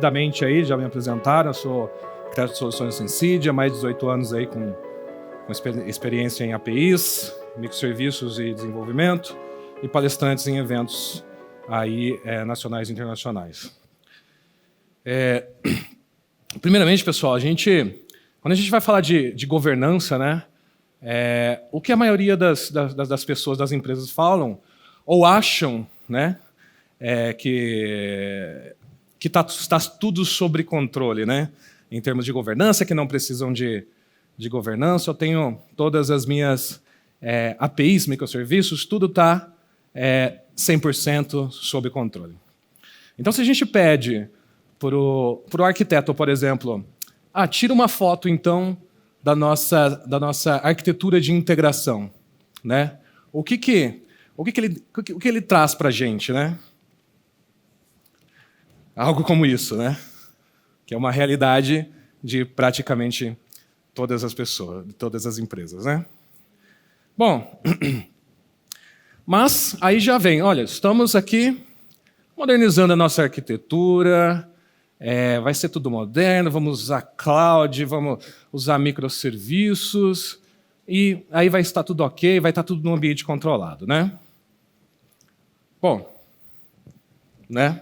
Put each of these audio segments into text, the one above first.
rapidamente aí, já me apresentaram, eu sou arquiteto de soluções Sensidia, há mais de 18 anos aí com experiência em APIs, microserviços e desenvolvimento, e palestrantes em eventos aí, nacionais e internacionais. Primeiramente, pessoal, quando a gente vai falar de governança, né, o que a maioria das pessoas, das empresas falam ou acham, né, que está tudo sob controle, né, em termos de governança, que não precisam de governança. Eu tenho todas as minhas APIs, microserviços, tudo está 100% sob controle. Então, se a gente pede para o arquiteto, por exemplo, tira uma foto, então, da nossa arquitetura de integração, né? O que ele traz para a gente, né? Algo como isso, né? Que é uma realidade de praticamente todas as pessoas, de todas as empresas, né? Bom, mas aí já vem, olha, estamos aqui modernizando a nossa arquitetura, vai ser tudo moderno, vamos usar cloud, vamos usar microserviços, e aí vai estar tudo ok, vai estar tudo num ambiente controlado, né? Bom, né?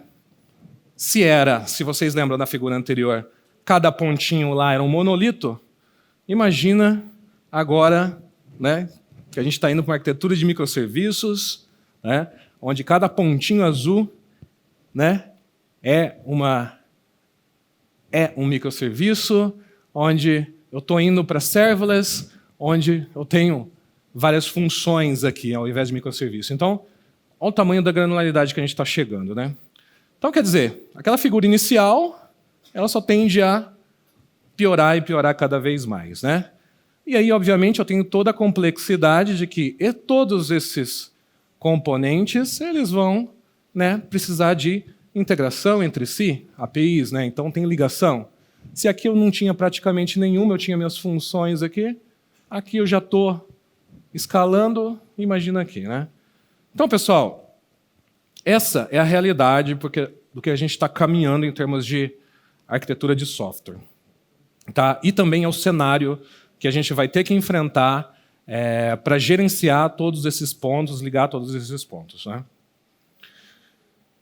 Se vocês lembram da figura anterior, cada pontinho lá era um monolito, imagina agora, né, que a gente está indo para uma arquitetura de microserviços, né, onde cada pontinho azul, né, é um microserviço, onde eu estou indo para serverless, onde eu tenho várias funções aqui, ao invés de microserviço. Então, olha o tamanho da granularidade que a gente está chegando, né? Então, quer dizer, aquela figura inicial, ela só tende a piorar e piorar cada vez mais, né? E aí, obviamente, eu tenho toda a complexidade de que todos esses componentes, eles vão, né, precisar de integração entre si, APIs, né? Então tem ligação. Se aqui eu não tinha praticamente nenhuma, eu tinha minhas funções aqui eu já estou escalando, imagina aqui, né? Então, pessoal, essa é a realidade do que a gente está caminhando em termos de arquitetura de software. Tá? E também é o cenário que a gente vai ter que enfrentar para gerenciar todos esses pontos, ligar todos esses pontos, né?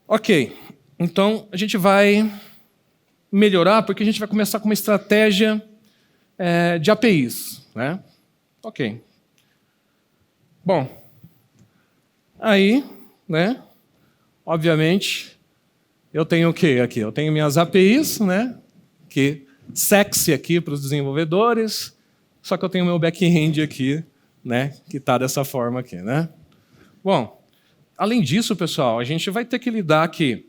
Ok, então a gente vai melhorar porque a gente vai começar com uma estratégia de APIs, né? Ok. Bom, aí, né? Obviamente, eu tenho o quê aqui? Eu tenho minhas APIs, né? Que sexy aqui para os desenvolvedores, só que eu tenho meu back-end aqui, né? Que está dessa forma aqui, né? Bom, além disso, pessoal, a gente vai ter que lidar que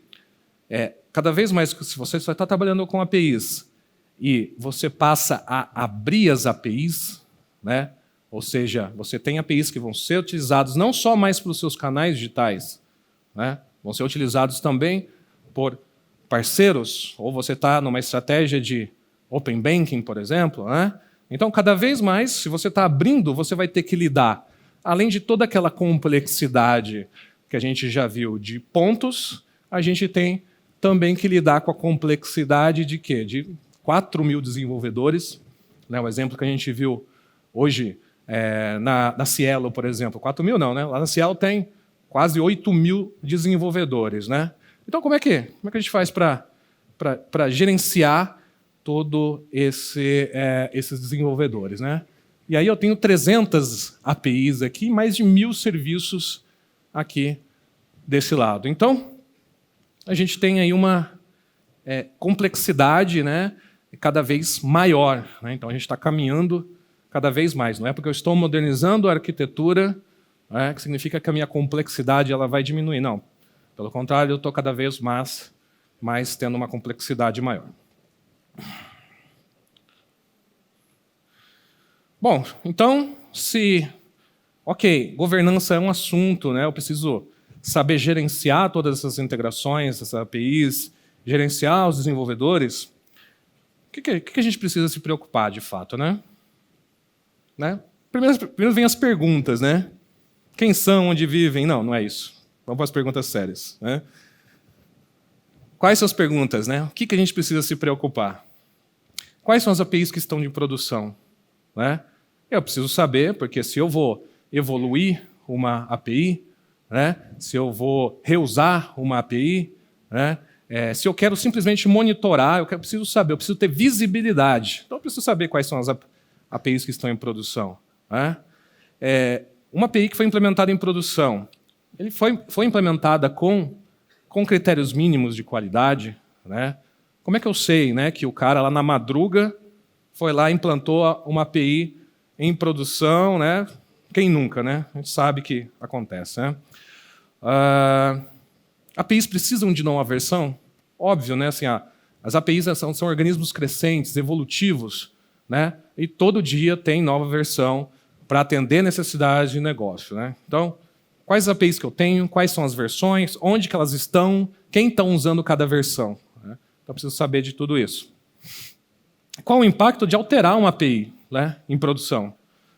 cada vez mais, se você só está trabalhando com APIs e você passa a abrir as APIs, né? Ou seja, você tem APIs que vão ser utilizados não só mais para os seus canais digitais, né? Vão ser utilizados também por parceiros, ou você está numa estratégia de Open Banking, por exemplo, né? Então, cada vez mais, se você está abrindo, você vai ter que lidar, além de toda aquela complexidade que a gente já viu de pontos, a gente tem também que lidar com a complexidade de quê? De 4.000 desenvolvedores, né? O exemplo que a gente viu hoje na Cielo, por exemplo. 4.000 não, né? Lá na Cielo tem quase 8.000 desenvolvedores, né? Então, como é que a gente faz para gerenciar todo esses desenvolvedores, né? E aí eu tenho 300 APIs aqui, mais de 1.000 serviços aqui desse lado. Então, a gente tem aí uma complexidade, né, cada vez maior, né? Então, a gente está caminhando cada vez mais. Não é porque eu estou modernizando a arquitetura, né, que significa que a minha complexidade ela vai diminuir. Não. Pelo contrário, eu estou cada vez mais tendo uma complexidade maior. Bom, então, governança é um assunto, né? Eu preciso saber gerenciar todas essas integrações, essas APIs, gerenciar os desenvolvedores. O que a gente precisa se preocupar, de fato, né? Primeiro vem as perguntas, né? Quem são, onde vivem? Não é isso. Vamos para as perguntas sérias, né? quais são as perguntas, né? O que a gente precisa se preocupar? Quais são as APIs que estão de produção? Né? Eu preciso saber, porque se eu vou evoluir uma API, né? Se eu vou reusar uma API, né? Se eu quero simplesmente monitorar, eu preciso saber, eu preciso ter visibilidade. Então, eu preciso saber quais são as APIs que estão em produção. Né? Uma API que foi implementada em produção, ele foi implementada com critérios mínimos de qualidade. Né? Como é que eu sei, né, que o cara lá na madruga foi lá e implantou uma API em produção, né? Quem nunca, né? A gente sabe que acontece. Né? APIs precisam de nova versão? Óbvio, né? Assim, as APIs são organismos crescentes, evolutivos, né? E todo dia tem nova versão para atender necessidades de negócio. Né? Então, quais APIs que eu tenho, quais são as versões, onde que elas estão, quem está usando cada versão. Né? Então, eu preciso saber de tudo isso. Qual o impacto de alterar uma API, né, em produção?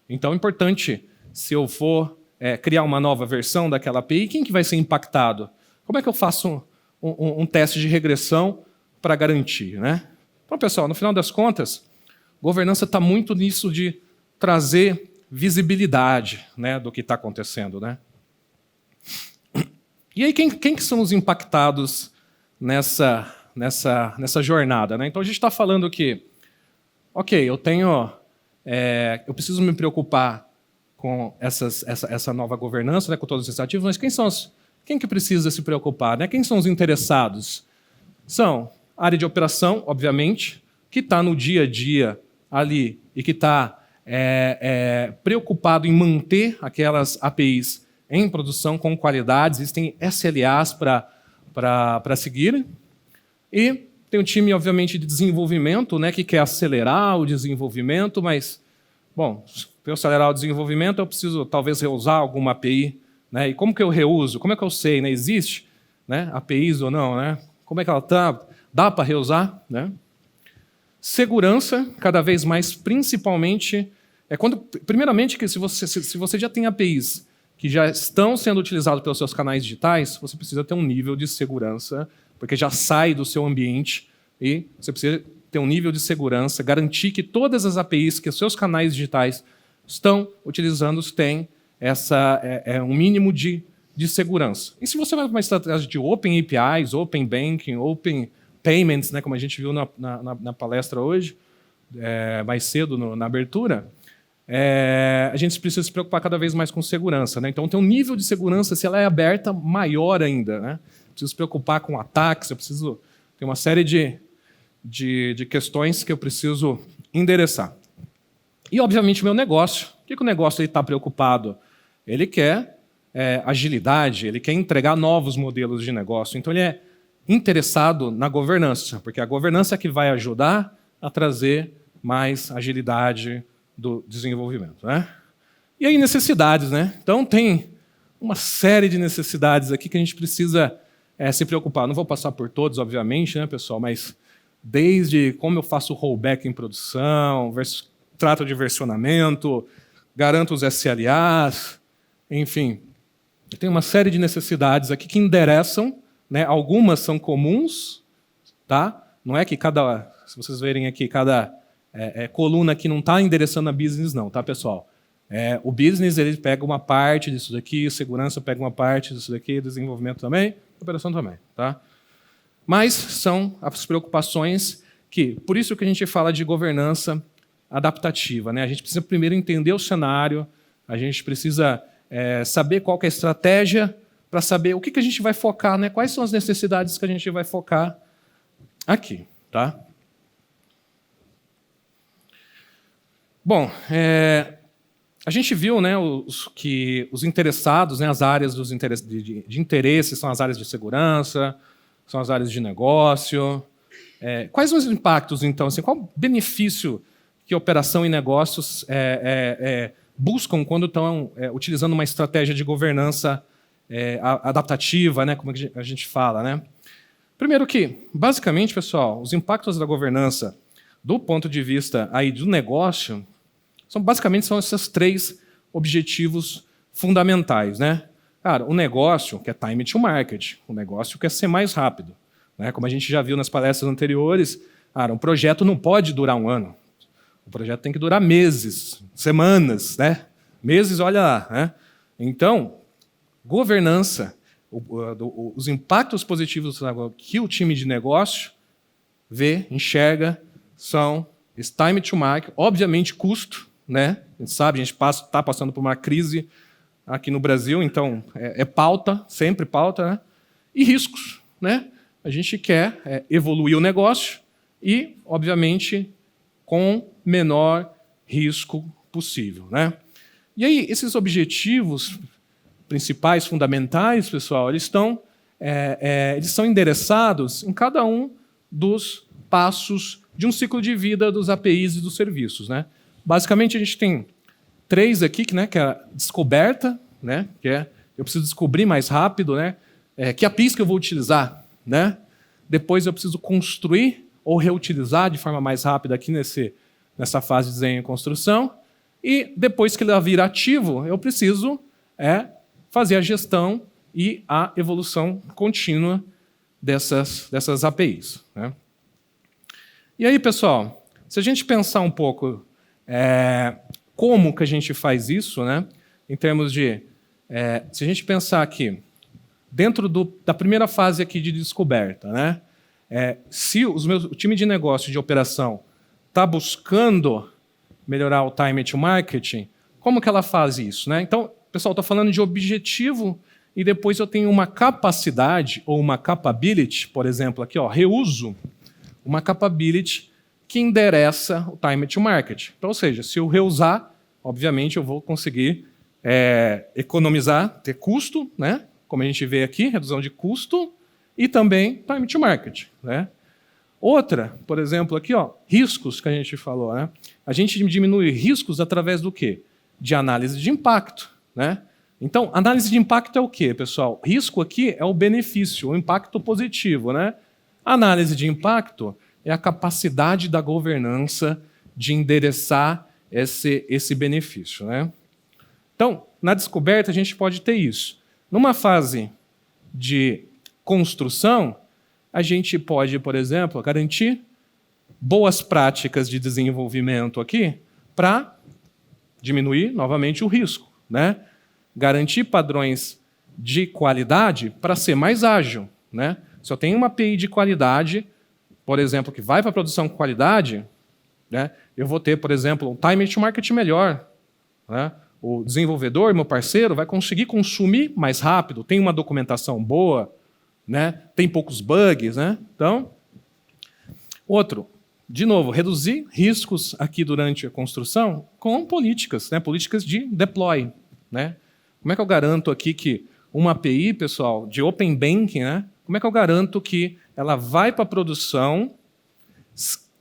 Então, é importante, se eu for criar uma nova versão daquela API, quem que vai ser impactado? Como é que eu faço um teste de regressão para garantir? Né? Então, pessoal, no final das contas, governança está muito nisso de trazer visibilidade, né, do que está acontecendo. Né? E aí, quem que são os impactados nessa jornada? Né? Então, a gente está falando que, ok, eu preciso me preocupar com essa nova governança, né, com todos os iniciativos, mas quem que precisa se preocupar? Né? Quem são os interessados? São a área de operação, obviamente, que está no dia a dia ali e que está preocupado em manter aquelas APIs em produção com qualidade. Existem SLAs para seguir. E tem um time, obviamente, de desenvolvimento, né, que quer acelerar o desenvolvimento, mas, bom, para eu acelerar o desenvolvimento, eu preciso, talvez, reusar alguma API. Né? E como que eu reuso? Como é que eu sei? Né? Existe, né, APIs ou não? Né? Como é que ela está? Dá para reusar? Né? Segurança, cada vez mais, principalmente, primeiramente, que se você já tem APIs que já estão sendo utilizados pelos seus canais digitais, você precisa ter um nível de segurança, porque já sai do seu ambiente e você precisa ter um nível de segurança, garantir que todas as APIs que os seus canais digitais estão utilizando têm um mínimo de segurança. E se você vai para uma estratégia de Open APIs, Open Banking, Open Payments, né, como a gente viu na palestra hoje, mais cedo na abertura, a gente precisa se preocupar cada vez mais com segurança. Né? Então, tem um nível de segurança, se ela é aberta, maior ainda. Né? Preciso se preocupar com ataques, tem uma série de questões que eu preciso endereçar. E, obviamente, o meu negócio. O que o negócio está preocupado? Ele quer agilidade, ele quer entregar novos modelos de negócio. Então, ele é interessado na governança, porque a governança é que vai ajudar a trazer mais agilidade do desenvolvimento. Né? E aí, necessidades. Né? Então, tem uma série de necessidades aqui que a gente precisa se preocupar. Não vou passar por todos, obviamente, né, pessoal, mas desde como eu faço rollback em produção, trato de versionamento, garanto os SLAs, enfim. Tem uma série de necessidades aqui que endereçam, né? Algumas são comuns, tá? Não é que se vocês verem aqui, cada coluna aqui não está endereçando a business, não, tá, pessoal? O business ele pega uma parte disso daqui, segurança pega uma parte disso daqui, desenvolvimento também, operação também, tá? Mas são as preocupações por isso que a gente fala de governança adaptativa, né? A gente precisa primeiro entender o cenário, a gente precisa saber qual que é a estratégia para saber o que a gente vai focar, né? Quais são as necessidades que a gente vai focar aqui, tá? Bom, a gente viu, né, que os interessados, né, as áreas de interesse são as áreas de segurança, são as áreas de negócio. Quais são os impactos, então? Assim, qual o benefício que operação e negócios buscam quando estão utilizando uma estratégia de governança adaptativa, né, como a gente fala? Né? Primeiro que, basicamente, pessoal, os impactos da governança do ponto de vista aí do negócio basicamente são esses 3 objetivos fundamentais. Né? Cara, o negócio quer time to market, o negócio quer ser mais rápido. né? Como a gente já viu nas palestras anteriores, um projeto não pode durar um ano. O projeto tem que durar meses, semanas, né? Meses, olha lá, né? Então, governança, os impactos positivos que o time de negócio vê, enxerga, são esse time to market, obviamente custo, né? A gente sabe, a gente está passando por uma crise aqui no Brasil, então é pauta, sempre pauta, né? E riscos, né? A gente quer evoluir o negócio e, obviamente, com menor risco possível, né? E aí, esses objetivos principais, fundamentais, pessoal, eles são endereçados em cada um dos passos de um ciclo de vida dos APIs e dos serviços, né? Basicamente, a gente tem 3 aqui, né, que é a descoberta, né, que eu preciso descobrir mais rápido, né, que APIs que eu vou utilizar, né? Depois eu preciso construir ou reutilizar de forma mais rápida aqui nessa fase de desenho e construção. E depois que ele vira ativo, eu preciso fazer a gestão e a evolução contínua dessas APIs, né? E aí, pessoal, se a gente pensar um pouco como que a gente faz isso, né? Em termos de... se a gente pensar aqui, dentro da primeira fase aqui de descoberta, né? Se o time de negócio de operação está buscando melhorar o time to marketing, como que ela faz isso, né? Então, pessoal, estou falando de objetivo e depois eu tenho uma capacidade ou uma capability, por exemplo, aqui, ó, reuso, uma capability que endereça o time to market. Então, ou seja, se eu reusar, obviamente eu vou conseguir economizar, ter custo, né? Como a gente vê aqui, redução de custo e também time to market, né? Outra, por exemplo, aqui, ó, riscos que a gente falou, né? A gente diminui riscos através do quê? De análise de impacto, né? Então, análise de impacto é o quê, pessoal? Risco aqui é o benefício, o impacto positivo, né? Análise de impacto é a capacidade da governança de endereçar esse benefício, né? Então, na descoberta, a gente pode ter isso. Numa fase de construção, a gente pode, por exemplo, garantir boas práticas de desenvolvimento aqui para diminuir, novamente, o risco, né? Garantir padrões de qualidade para ser mais ágil, né? Se eu tenho uma API de qualidade, por exemplo, que vai para a produção com qualidade, né, eu vou ter, por exemplo, um time to market melhor, né? O desenvolvedor, meu parceiro, vai conseguir consumir mais rápido, tem uma documentação boa, né? Tem poucos bugs, né? Então, outro, de novo, reduzir riscos aqui durante a construção com políticas, né? Políticas de deploy, né? Como é que eu garanto aqui que uma API, pessoal, de Open Banking, né? Como é que eu garanto que ela vai para a produção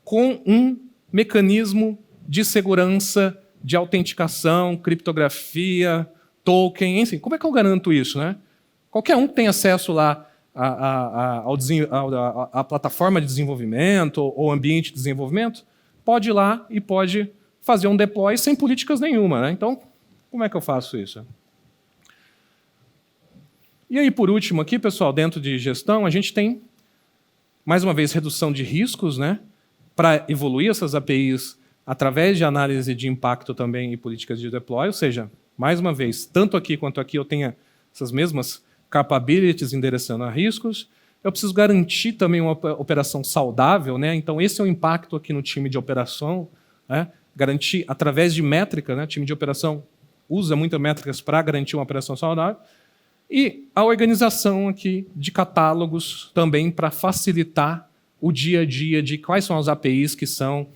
com um mecanismo de segurança, de autenticação, criptografia, token, enfim, como é que eu garanto isso, né? Qualquer um que tem acesso lá à plataforma de desenvolvimento ou ambiente de desenvolvimento pode ir lá e pode fazer um deploy sem políticas nenhuma, né? Então, como é que eu faço isso? E aí, por último aqui, pessoal, dentro de gestão, a gente tem, mais uma vez, redução de riscos, né? Para evoluir essas APIs através de análise de impacto também e políticas de deploy, ou seja, mais uma vez, tanto aqui quanto aqui eu tenho essas mesmas capabilities endereçando a riscos. Eu preciso garantir também uma operação saudável, né? Então, esse é o impacto aqui no time de operação, né? Garantir através de métrica, né? O time de operação usa muitas métricas para garantir uma operação saudável. E a organização aqui de catálogos também para facilitar o dia a dia de quais são as APIs que são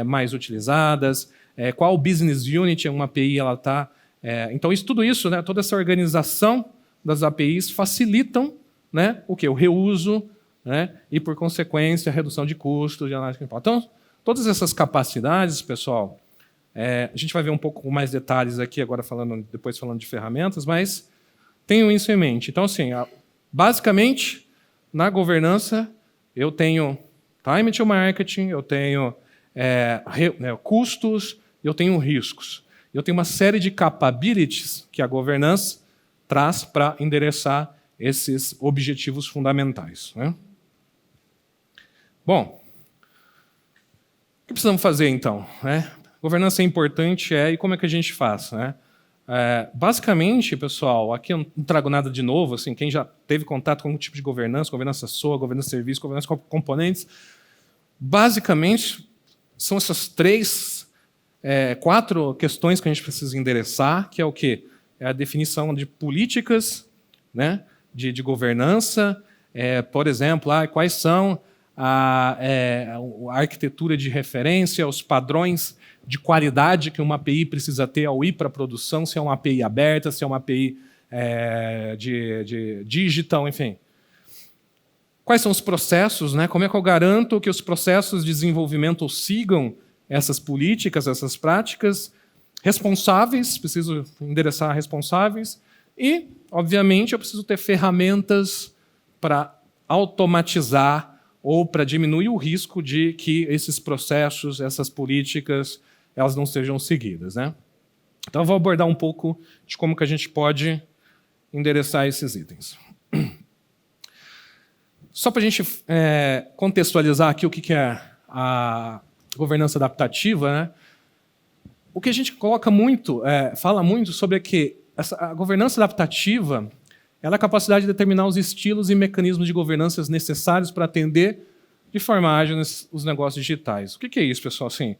mais utilizadas, qual business unit uma API ela está. Então, tudo isso, né, toda essa organização das APIs facilitam, né, o quê? O reuso, né, e, por consequência, a redução de custos, de análise de impacto. Então, todas essas capacidades, pessoal, a gente vai ver um pouco mais detalhes aqui, agora depois falando de ferramentas, mas tenham isso em mente. Então, assim, basicamente, na governança, eu tenho time to marketing, eu tenho custos, eu tenho riscos. Eu tenho uma série de capabilities que a governança traz para endereçar esses objetivos fundamentais, né? Bom, o que precisamos fazer, então? Né? Governança é importante, e como é que a gente faz? Né? Basicamente, pessoal, aqui eu não trago nada de novo, assim, quem já teve contato com algum tipo de governança SOA, governança de serviço, governança com componentes, basicamente, são essas quatro questões que a gente precisa endereçar, que é o quê? É a definição de políticas, né, de governança, por exemplo, quais são a arquitetura de referência, os padrões de qualidade que uma API precisa ter ao ir para a produção, se é uma API aberta, se é uma API de digital, enfim. Quais são os processos, né? Como é que eu garanto que os processos de desenvolvimento sigam essas políticas, essas práticas? Responsáveis, preciso endereçar responsáveis. E, obviamente, eu preciso ter ferramentas para automatizar ou para diminuir o risco de que esses processos, essas políticas, elas não sejam seguidas, né? Então, eu vou abordar um pouco de como que a gente pode endereçar esses itens. Só para a gente contextualizar aqui o que é a governança adaptativa, né? O que a gente coloca muito, fala muito sobre é que a governança adaptativa ela é a capacidade de determinar os estilos e mecanismos de governança necessários para atender de forma ágil os negócios digitais. O que é isso, pessoal? Assim,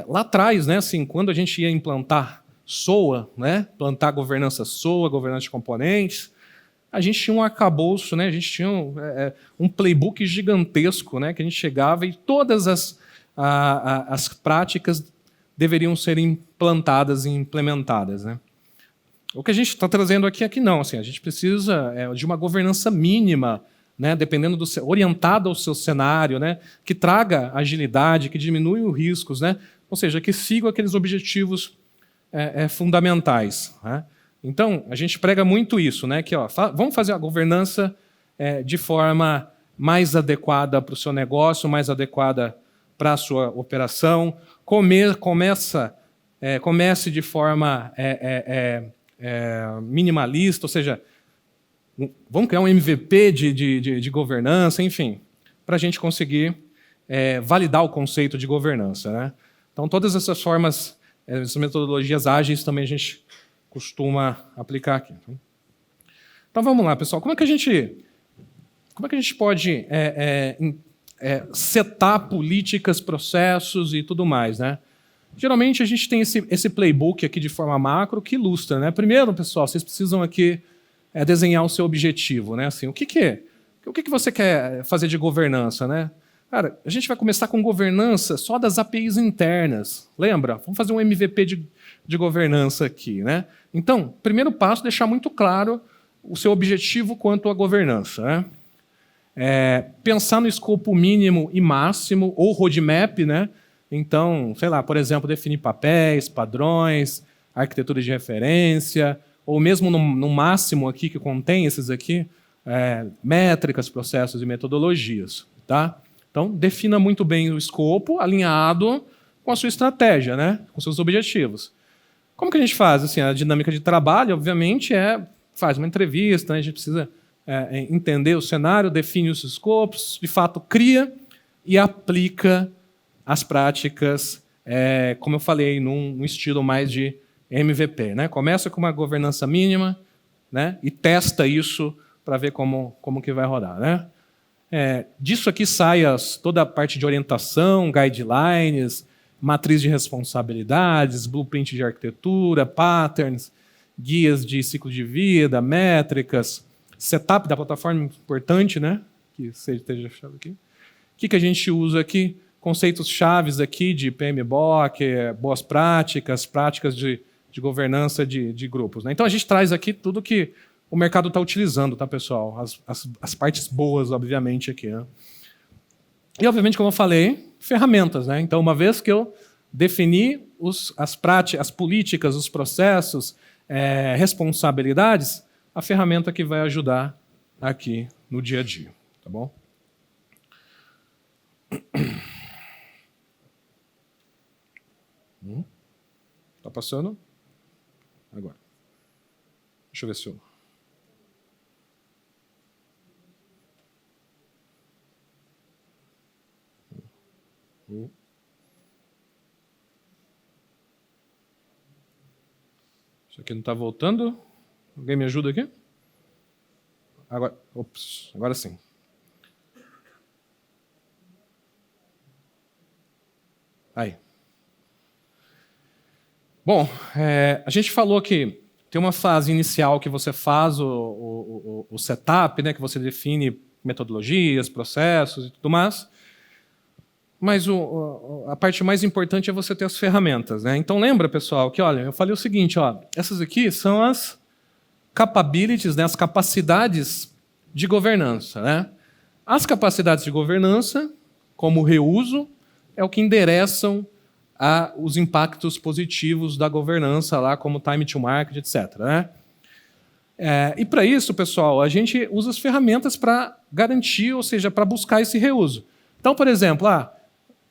lá atrás, né, assim, quando a gente ia implantar SOA, né, implantar governança SOA, governança de componentes, a gente tinha um arcabouço, né, a gente tinha um playbook gigantesco, né, que a gente chegava e todas as práticas deveriam ser implantadas e implementadas, né? O que a gente está trazendo aqui não. Assim, a gente precisa de uma governança mínima, né, dependendo orientada ao seu cenário, né, que traga agilidade, que diminui os riscos, né, ou seja, que siga aqueles objetivos fundamentais. Né? Então, a gente prega muito isso, né, que vamos fazer a governança de forma mais adequada para o seu negócio, mais adequada para a sua operação. Comece de forma minimalista, ou seja, vamos criar um MVP de governança, enfim, para a gente conseguir validar o conceito de governança. Né? Então, todas essas formas, essas metodologias ágeis também a gente costuma aplicar aqui. Então, vamos lá, pessoal. Como é que a gente pode setar políticas, processos e tudo mais, né? Geralmente, a gente tem esse playbook aqui de forma macro que ilustra. Né? Primeiro, pessoal, vocês precisam aqui desenhar o seu objetivo. Né? Assim, o que você quer fazer de governança? Né? Cara, a gente vai começar com governança só das APIs internas. Lembra? Vamos fazer um MVP de governança aqui. Né? Então, primeiro passo, deixar muito claro o seu objetivo quanto à governança. Né? Pensar no escopo mínimo e máximo, ou roadmap, né? Então, sei lá, por exemplo, definir papéis, padrões, arquitetura de referência, ou mesmo no máximo aqui que contém esses aqui, métricas, processos e metodologias. Tá? Então, defina muito bem o escopo, alinhado com a sua estratégia, né? Com seus objetivos. Como que a gente faz? Assim, a dinâmica de trabalho, obviamente, faz uma entrevista, né? A gente precisa entender o cenário, define os escopos, de fato, cria e aplica as práticas, como eu falei, num estilo mais de MVP. Né? Começa com uma governança mínima, né? E testa isso para ver como que vai rodar. Né? Disso aqui sai toda a parte de orientação, guidelines, matriz de responsabilidades, blueprint de arquitetura, patterns, guias de ciclo de vida, métricas, setup da plataforma importante, né? Que esteja achado aqui. O que a gente usa aqui? Conceitos chaves aqui de PMBOK, boas práticas, práticas de governança de grupos. Né? Então, a gente traz aqui tudo que o mercado está utilizando, tá, pessoal? As partes boas, obviamente, aqui. Né? E, obviamente, como eu falei, ferramentas. Né? Então, uma vez que eu defini as políticas, os processos, responsabilidades, a ferramenta que vai ajudar aqui no dia a dia. Tá bom? Tá passando? Agora. Deixa eu ver se eu... Isso aqui não está voltando. Alguém me ajuda aqui? Agora sim. Aí. Bom, a gente falou que tem uma fase inicial que você faz o setup, né, que você define metodologias, processos e tudo mais. Mas a parte mais importante é você ter as ferramentas, né? Então lembra, pessoal, que olha, eu falei o seguinte, ó, essas aqui são as capabilities, né, as capacidades de governança, né? As capacidades de governança, como o reuso, é o que endereçam os impactos positivos da governança, lá, como time to market, etc. Né? E para isso, pessoal, a gente usa as ferramentas para garantir, ou seja, para buscar esse reuso. Então, por exemplo,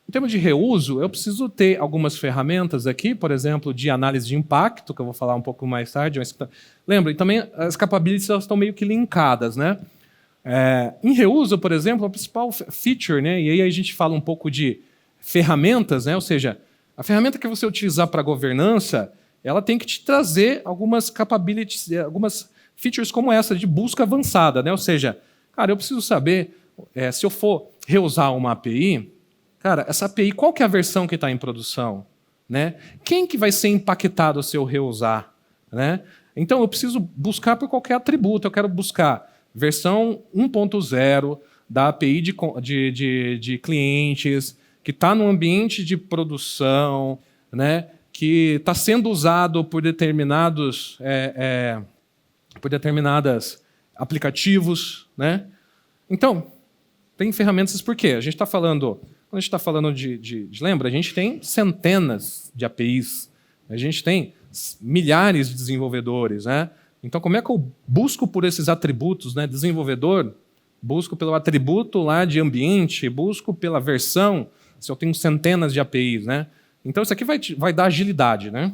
em termos de reuso, eu preciso ter algumas ferramentas aqui, por exemplo, de análise de impacto, que eu vou falar um pouco mais tarde. Mas, lembra, e também as capabilities elas estão meio que linkadas. Né? Em reuso, por exemplo, a principal feature, né, e aí a gente fala um pouco de ferramentas, né, ou seja, a ferramenta que você utilizar para governança, ela tem que te trazer algumas capabilities, algumas features como essa de busca avançada. Né? Ou seja, cara, eu preciso saber, se eu for reusar uma API, cara, essa API, qual que é a versão que está em produção? Né? Quem que vai ser impactado se eu reusar? Né? Então, eu preciso buscar por qualquer atributo. Eu quero buscar versão 1.0 da API de clientes, que está no ambiente de produção, né? Que está sendo usado por determinados aplicativos. Né? Então, tem ferramentas por quê? A gente está falando... Quando a gente está falando lembra, a gente tem centenas de APIs, a gente tem milhares de desenvolvedores. Né? Então, como é que eu busco por esses atributos? Né? Desenvolvedor, busco pelo atributo lá de ambiente, busco pela versão, se eu tenho centenas de APIs. Né? Então, isso aqui vai dar agilidade. Né?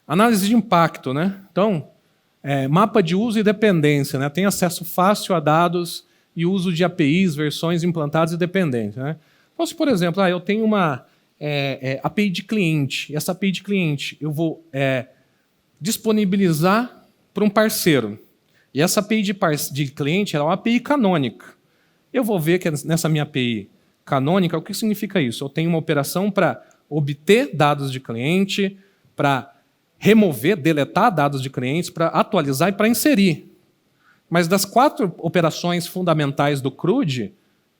Análise de impacto. Né? Então, mapa de uso e dependência. Né? Tem acesso fácil a dados e uso de APIs, versões implantadas e dependentes. Né? Então, se, por exemplo, eu tenho uma API de cliente, e essa API de cliente eu vou disponibilizar para um parceiro, e essa API de cliente ela é uma API canônica. Eu vou ver que nessa minha API canônica, o que significa isso? Eu tenho uma operação para obter dados de cliente, para remover, deletar dados de clientes, para atualizar e para inserir. Mas das 4 operações fundamentais do CRUD,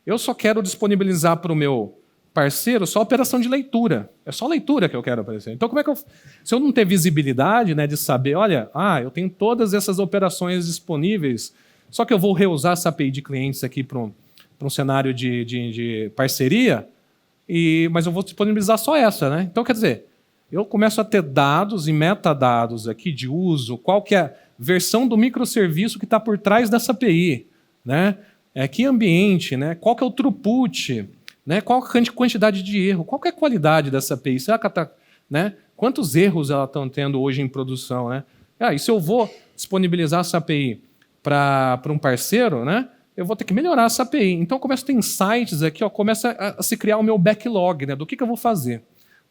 eu só quero disponibilizar para o meu parceiro só a operação de leitura. É só leitura que eu quero aparecer. Então, como é que se eu não ter visibilidade, né, de saber, olha, eu tenho todas essas operações disponíveis, só que eu vou reusar essa API de clientes aqui para um cenário de parceria, mas eu vou disponibilizar só essa. Né? Então, quer dizer, eu começo a ter dados e metadados aqui de uso, qual que é a versão do microserviço que está por trás dessa API, né? Que ambiente, né? Qual que é o throughput, né? Qual a quantidade de erro, qual que é a qualidade dessa API, será que ela né? Quantos erros ela está tendo hoje em produção, né? E se eu vou disponibilizar essa API para um parceiro, né? Eu vou ter que melhorar essa API. Então começa a ter insights aqui, começa a se criar o meu backlog, né? Do que eu vou fazer,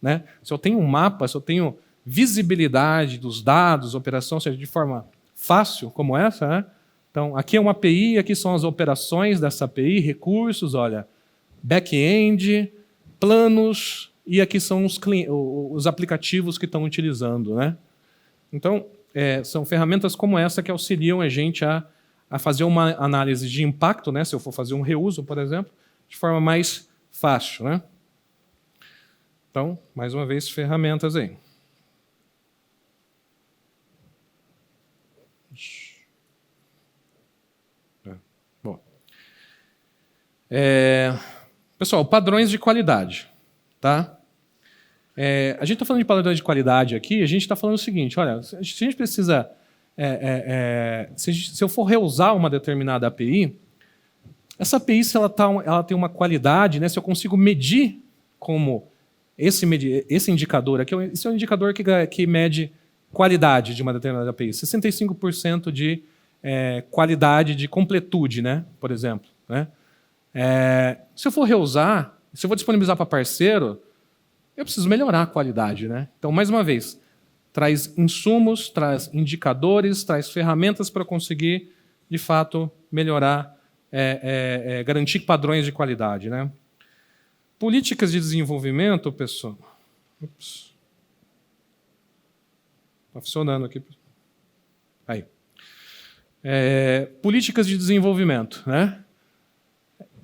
né? Se eu tenho um mapa, se eu tenho visibilidade dos dados, operação, seja de forma fácil como essa, né? Então, aqui é uma API, aqui são as operações dessa API, recursos, olha, back-end, planos, e aqui são os aplicativos que estão utilizando. Né? Então, são ferramentas como essa que auxiliam a gente a fazer uma análise de impacto, né? Se eu for fazer um reuso, por exemplo, de forma mais fácil. Né? Então, mais uma vez, ferramentas aí. Bom. Pessoal, padrões de qualidade. Tá? A gente está falando de padrões de qualidade aqui, a gente está falando o seguinte, olha, se a gente precisa... se eu for reusar uma determinada API, essa API, se ela tem uma qualidade, né, se eu consigo medir como esse indicador aqui, esse é um indicador que mede qualidade de uma determinada API, 65% de qualidade de completude, né, por exemplo. Né? Se eu for reusar, Se eu vou disponibilizar para parceiro, eu preciso melhorar a qualidade, né? Então, mais uma vez, traz insumos, traz indicadores, traz ferramentas para conseguir, de fato, melhorar, garantir padrões de qualidade, né? Políticas de desenvolvimento, pessoal. Está funcionando aqui. Aí. Políticas de desenvolvimento, né?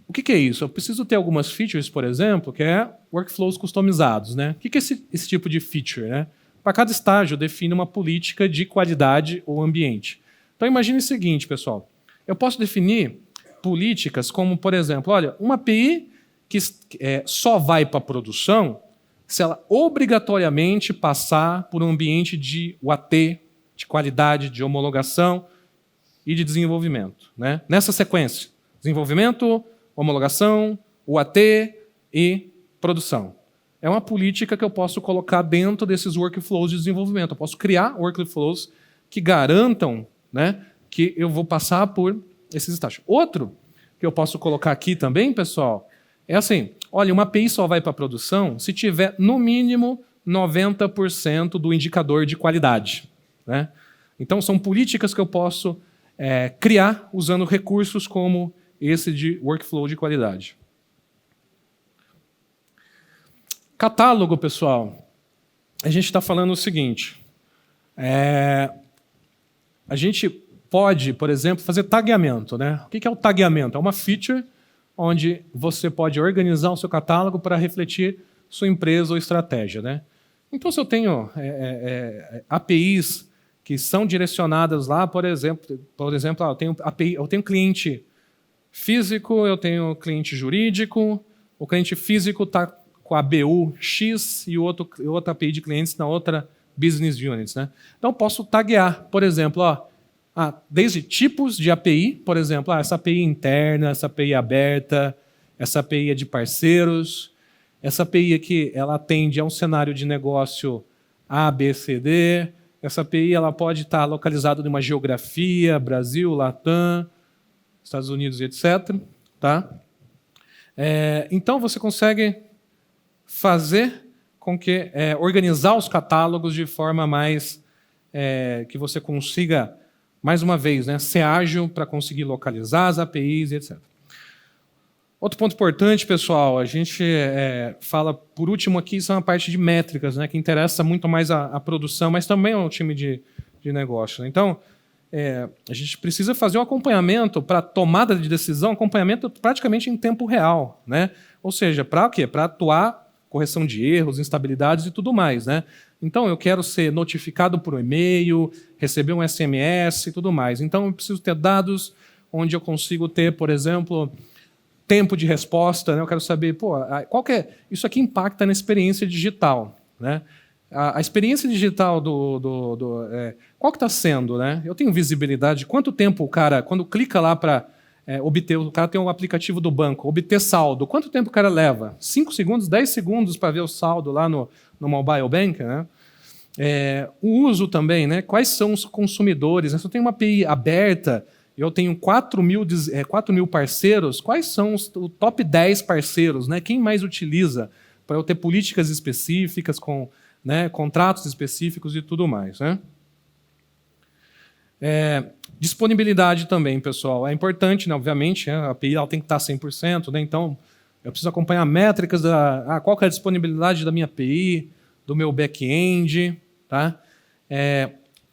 O que é isso? Eu preciso ter algumas features, por exemplo, que é workflows customizados, né? O que é esse tipo de feature, né? Para cada estágio, define uma política de qualidade ou ambiente. Então, imagine o seguinte, pessoal. Eu posso definir políticas como, por exemplo, olha, uma API que só vai para a produção se ela obrigatoriamente passar por um ambiente de UAT, de qualidade, de homologação e de desenvolvimento, né? Nessa sequência, desenvolvimento, homologação, UAT e produção. É uma política que eu posso colocar dentro desses workflows de desenvolvimento. Eu posso criar workflows que garantam, né, que eu vou passar por esses estágios. Outro que eu posso colocar aqui também, pessoal, é assim, olha, uma API só vai para a produção se tiver, no mínimo, 90% do indicador de qualidade, né? Então, são políticas que eu posso criar usando recursos como esse de workflow de qualidade. Catálogo, pessoal. A gente está falando o seguinte. A gente pode, por exemplo, fazer tagueamento, né? O que é o tagueamento? É uma feature onde você pode organizar o seu catálogo para refletir sua empresa ou estratégia, né? Então, se eu tenho APIs que são direcionadas lá, por exemplo, eu tenho cliente físico, eu tenho cliente jurídico, o cliente físico está com a BU X e outra API de clientes na outra business units, né? Então, eu posso taguear, por exemplo, desde tipos de API, por exemplo, essa API interna, essa API aberta, essa API é de parceiros, essa API aqui ela atende a um cenário de negócio A, B, C, D, essa API ela pode estar localizada em uma geografia, Brasil, Latam, Estados Unidos e etc. Tá? Então, você consegue fazer com que organizar os catálogos de forma mais que você consiga, mais uma vez, né, ser ágil para conseguir localizar as APIs e etc. Outro ponto importante, pessoal, a gente fala, por último aqui, são a parte de métricas, né, que interessa muito mais a produção, mas também ao time de negócio. Né? Então, a gente precisa fazer um acompanhamento para tomada de decisão, acompanhamento praticamente em tempo real. Né? Ou seja, para quê? Para atuar correção de erros, instabilidades e tudo mais. Né? Então, eu quero ser notificado por um e-mail, receber um SMS e tudo mais. Então, eu preciso ter dados onde eu consigo ter, por exemplo, tempo de resposta. Né? Eu quero saber, isso aqui impacta na experiência digital. Né? A experiência digital qual que está sendo? Né? Eu tenho visibilidade de quanto tempo o cara, quando clica lá para obter, o cara tem um aplicativo do banco, obter saldo, quanto tempo o cara leva? 5 segundos, 10 segundos para ver o saldo lá no mobile bank? Né? O uso também, né? Quais são os consumidores? Se eu tenho uma API aberta, eu tenho 4 mil parceiros, quais são o top 10 parceiros? Né? Quem mais utiliza? Para eu ter políticas específicas, com contratos específicos e tudo mais. Né? Disponibilidade também, pessoal. É importante, né? Obviamente, a API ela tem que estar 100%, né? Então, eu preciso acompanhar métricas qual que é a disponibilidade da minha API, do meu back-end. Tá?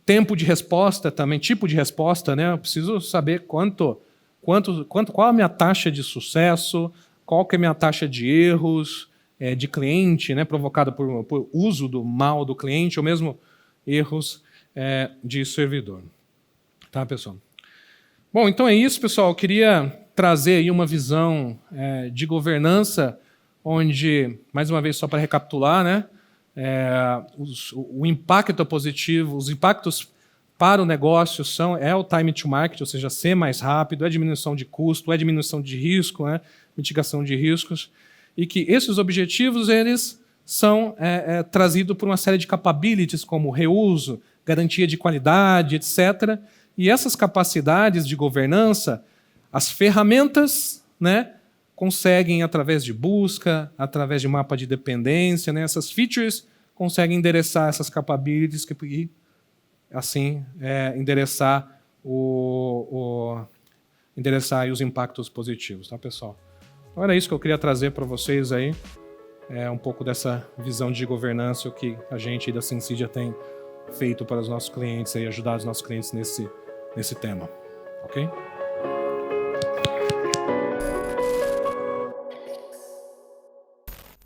Tempo de resposta também, tipo de resposta. Né? Eu preciso saber qual é a minha taxa de sucesso, qual que é a minha taxa de erros, de cliente, né, provocada por uso mal do cliente, ou mesmo erros de servidor. Tá, pessoal? Bom, então é isso, pessoal. Eu queria trazer aí uma visão de governança, onde, mais uma vez, só para recapitular, né, o impacto positivo, os impactos para o negócio é o time to market, ou seja, ser mais rápido, é diminuição de custo, é diminuição de risco, né, mitigação de riscos, e que esses objetivos eles são trazidos por uma série de capabilities, como reuso, garantia de qualidade, etc. E essas capacidades de governança, as ferramentas, né, conseguem, através de busca, através de mapa de dependência, né, essas features conseguem endereçar essas capabilities e, assim, endereçar endereçar aí os impactos positivos, tá, pessoal? Então era isso que eu queria trazer para vocês aí, um pouco dessa visão de governança, o que a gente da Sensidia tem feito para os nossos clientes e ajudar os nossos clientes nesse tema, ok?